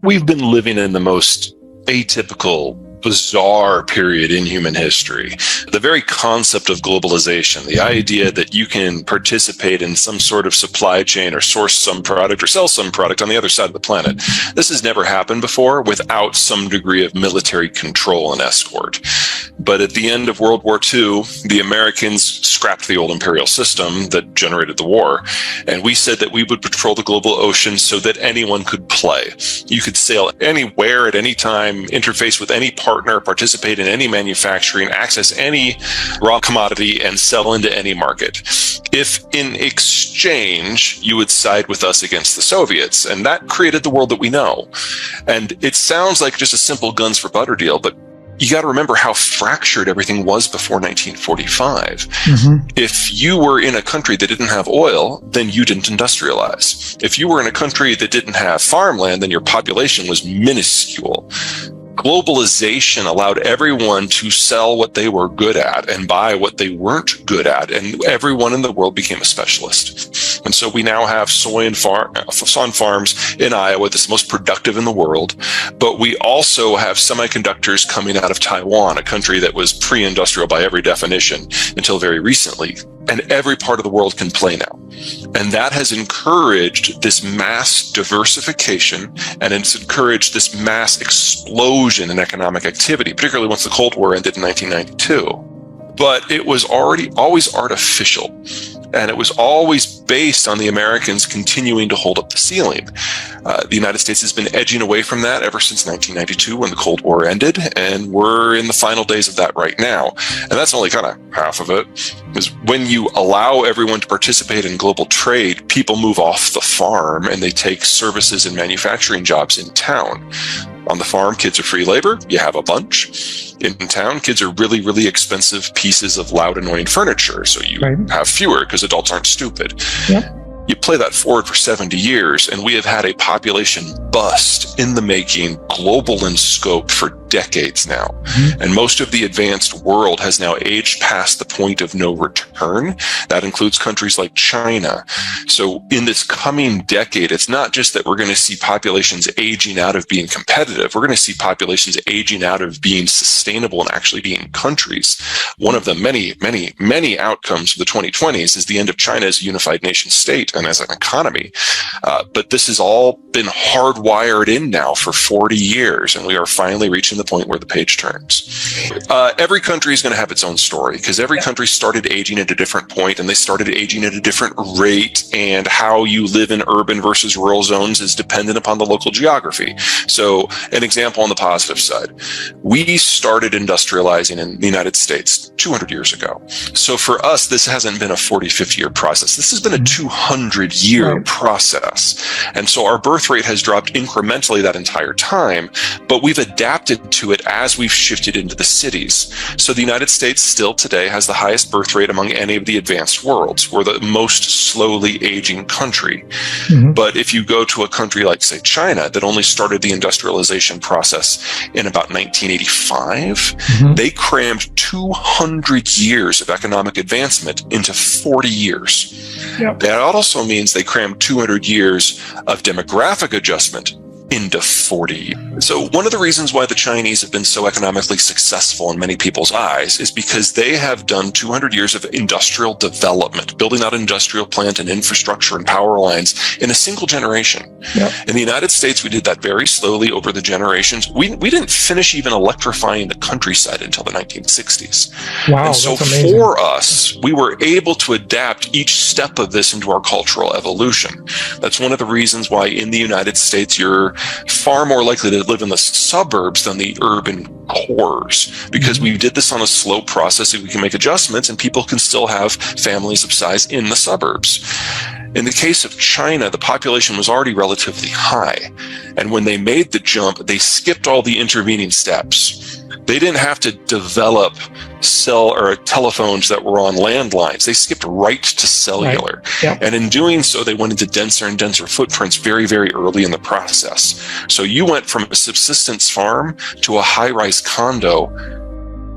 We've been living in the most atypical, bizarre period in human history. The very concept of globalization, the idea that you can participate in some sort of supply chain or source some product or sell some product on the other side of the planet, this has never happened before without some degree of military control and escort. But at the end of World War II, the Americans scrapped the old imperial system that generated the war, and we said that we would patrol the global ocean so that anyone could play. You could sail anywhere at any time, interface with any partner, participate in any manufacturing, access any raw commodity, and sell into any market. If in exchange you would side with us against the Soviets, and that created the world that we know. And it sounds like just a simple guns for butter deal, but you got to remember how fractured everything was before 1945. If you were in a country that didn't have oil, then you didn't industrialize. If you were in a country that didn't have farmland, then your population was minuscule. Globalization allowed everyone to sell what they were good at and buy what they weren't good at, and everyone in the world became a specialist. And so we now have soy on farms in Iowa that's the most productive in the world, but we also have semiconductors coming out of Taiwan, a country that was pre-industrial by every definition until very recently. And every part of the world can play now. And that has encouraged this mass diversification, and it's encouraged this mass explosion in economic activity, particularly once the Cold War ended in 1992. But it was always artificial. And it was always based on the Americans continuing to hold up the ceiling. The United States has been edging away from that ever since 1992 when the Cold War ended, and we're in the final days of that right now. And that's only kind of half of it, because when you allow everyone to participate in global trade, people move off the farm and they take services and manufacturing jobs in town. On the farm, kids are free labor. You have a bunch. In town, kids are really, really expensive pieces of loud, annoying furniture. So you have fewer because adults aren't stupid. Yep. You play that forward for 70 years, and we have had a population bust in the making, global in scope for decades now. And most of the advanced world has now aged past the point of no return. That includes countries like China. So in this coming decade, it's not just that we're going to see populations aging out of being competitive. We're going to see populations aging out of being sustainable and actually being countries. One of the many, many, many outcomes of the 2020s is the end of China as a unified nation state and as an economy. But this has all been hardwired in now for 40 years, and we are finally reaching the point where the page turns. Every country is going to have its own story, because every country started aging at a different point, and they started aging at a different rate, and how you live in urban versus rural zones is dependent upon the local geography. So an example on the positive side, we started industrializing in the United States 200 years ago. So for us, this hasn't been a 40, 50-year process. This has been a 200-year process. And so our birth rate has dropped incrementally that entire time, but we've adapted to it as we've shifted into the cities. So the United States still today has the highest birth rate among any of the advanced worlds. We're the most slowly aging country. But if you go to a country like, say, China, that only started the industrialization process in about 1985, they crammed 200 years of economic advancement into 40 years. That also means they crammed 200 years of demographic adjustment into 40. So one of the reasons why the Chinese have been so economically successful in many people's eyes is because they have done 200 years of industrial development, building out industrial plant and infrastructure and power lines in a single generation. In the United States, we did that very slowly over the generations. We didn't finish even electrifying the countryside until the 1960s. Wow, and so that's amazing. For us, we were able to adapt each step of this into our cultural evolution. That's one of the reasons why in the United States, you're far more likely to live in the suburbs than the urban cores, because we did this on a slow process and we can make adjustments and people can still have families of size in the suburbs. In the case of China, the population was already relatively high. And when they made the jump, they skipped all the intervening steps. They didn't have to develop cell or telephones that were on landlines. They skipped right to cellular. And in doing so, they went into denser and denser footprints very, very early in the process. So you went from a subsistence farm to a high-rise condo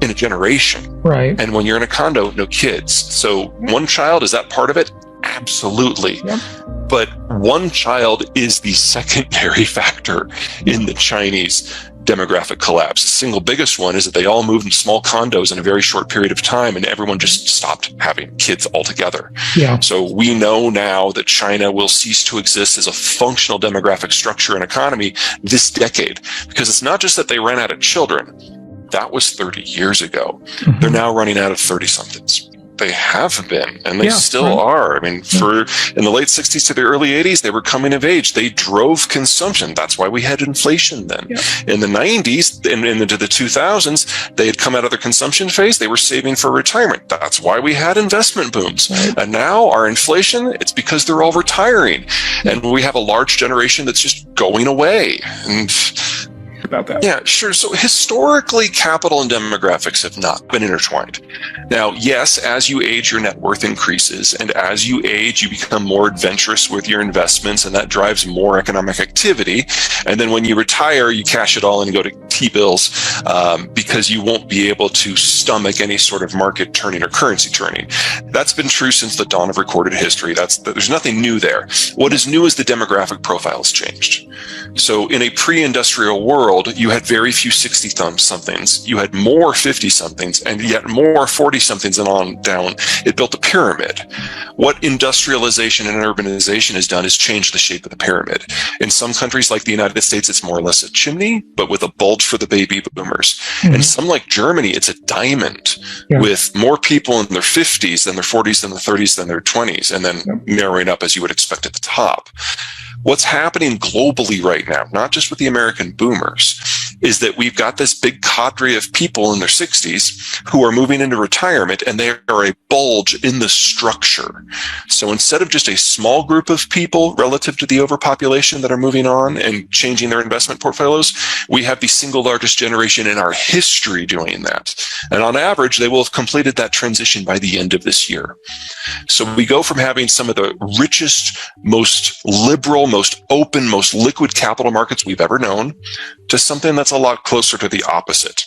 in a generation. And when you're in a condo, no kids. So one child, is that part of it? Absolutely. Yep. But one child is the secondary factor in the Chinese demographic collapse. The single biggest one is that they all moved into small condos in a very short period of time, and everyone just stopped having kids altogether. Yeah. So we know now that China will cease to exist as a functional demographic structure and economy this decade, because it's not just that they ran out of children. That was 30 years ago. Mm-hmm. They're now running out of 30-somethings. They have been, and they still are. I mean, in the late 60s to the early 80s, they were coming of age. They drove consumption. That's why we had inflation then. In the 90s and into the 2000s, they had come out of their consumption phase. They were saving for retirement. That's why we had investment booms. And now our inflation, it's because they're all retiring. And we have a large generation that's just going away. And about that. Yeah, sure. So historically, capital and demographics have not been intertwined. Now, yes, as you age, your net worth increases. And as you age, you become more adventurous with your investments, and that drives more economic activity. And then when you retire, you cash it all and go to T-bills because you won't be able to stomach any sort of market turning or currency turning. That's been true since the dawn of recorded history. There's nothing new there. What is new is the demographic profile has changed. So in a pre-industrial world, you had very few 60-somethings. You had more 50-somethings and yet more 40-somethings and on down. It built a pyramid. What industrialization and urbanization has done is change the shape of the pyramid. In some countries like the United States, it's more or less a chimney, but with a bulge for the baby boomers. Mm-hmm. And some like Germany, it's a diamond with more people in their 50s than their 40s than their 30s than their 20s, and then narrowing up as you would expect at the top. What's happening globally right now, not just with the American boomers, is that we've got this big cadre of people in their 60s who are moving into retirement, and they are a bulge in the structure. So instead of just a small group of people relative to the overpopulation that are moving on and changing their investment portfolios, we have the single largest generation in our history doing that. And on average, they will have completed that transition by the end of this year. So we go from having some of the richest, most liberal, most open, most liquid capital markets we've ever known to something that's a lot closer to the opposite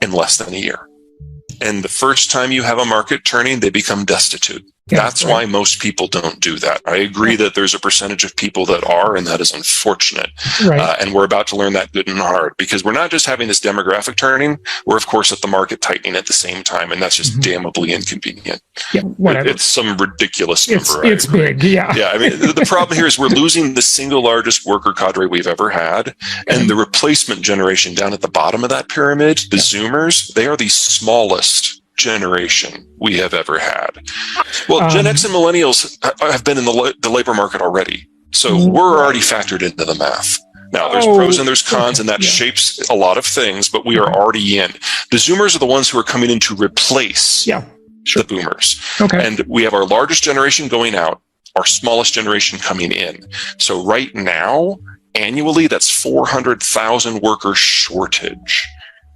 in less than a year. And the first time you have a market turning, they become destitute. That's why most people don't do that. I agree that there's a percentage of people that are, and that is unfortunate. And we're about to learn that good and hard, because we're not just having this demographic turning, we're of course at the market tightening at the same time, and that's just damnably inconvenient. It's some ridiculous number. It's big, I mean, the problem here is we're losing the single largest worker cadre we've ever had, and the replacement generation down at the bottom of that pyramid, the Zoomers, they are the smallest generation we have ever had. Well, Gen X and millennials have been in the labor market already. So we're already factored into the math. Now, there's pros and there's cons, and that shapes a lot of things, but we are already in. The Zoomers are the ones who are coming in to replace the boomers. And we have our largest generation going out, our smallest generation coming in. So right now, annually, that's 400,000 worker shortage.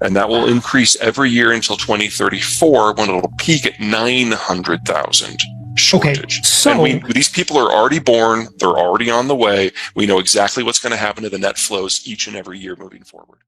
And that will increase every year until 2034, when it'll peak at 900,000 shortage. So and these people are already born. They're already on the way. We know exactly what's going to happen to the net flows each and every year moving forward.